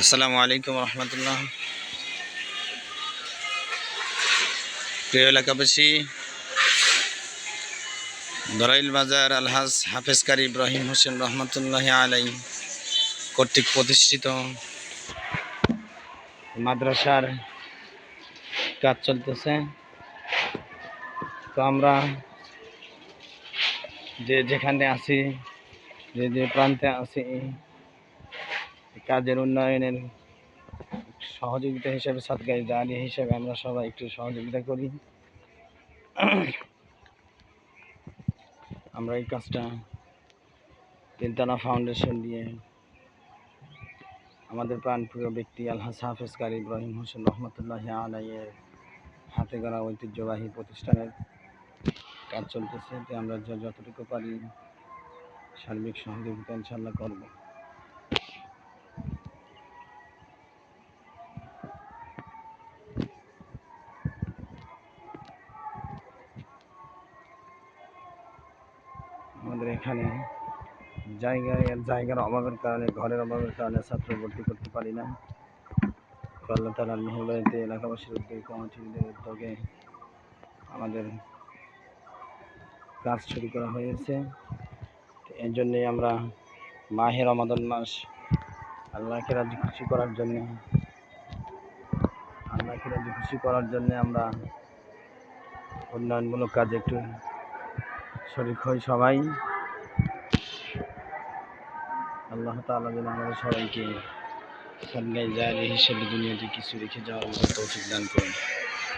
আসসালামু আলাইকুম রহমতুল্লাহ। প্রিয় এলাকাবাসী, দরাইল বাজার আলহাজ হাফেজ কারি ইব্রাহিম হোসেন রহমতুল্লাহ আলাই কর্তৃক প্রতিষ্ঠিত মাদ্রাসার কাজ চলতেছে। তো আমরা যেখানে আছি, যে প্রান্তে আছি, কাজের উন্নয়নের সহযোগিতা হিসেবে সাদগায়ে জারিয়া হিসেবে আমরা সবাই একটু সহযোগিতা করি। আমরা এই কাজটা তিনতলা ফাউন্ডেশন দিয়ে আমাদের প্রাণপ্রিয় ব্যক্তি আলহাজ হাফেজ কারি ইব্রাহিম হোসেন রহমতুল্লাহ আলাইয়ের হাতে গড়া ঐতিহ্যবাহী প্রতিষ্ঠানের কাজ চলতেছে। যে আমরা যতটুকু পারি সার্বিক সহযোগিতা ইনশাল্লাহ করব। আমাদের এখানে জায়গার অভাবের কারণে, ঘরের অভাবের কারণে ছাত্র ভর্তি করতে পারি না। আল্লাহ তাআলার মেহেরবানিতে এলাকাবাসীর উদ্যোগে, কমিটিদের উদ্যোগে আমাদের কাজ শুরু করা হয়েছে। এই জন্যে আমরা মাহে রমাদান মাস আল্লাহকে রাজি খুশি করার জন্য আমরা উন্নয়নমূলক কাজে একটু শরীক হই সবাই। আল্লাহ তাআলা যেন আমাদের সবাইকে সাদগায়ে জারিয়া হিসেবে দুনিয়াতে কিছু রেখে যাওয়ার মতো তৌফিক দান করুন।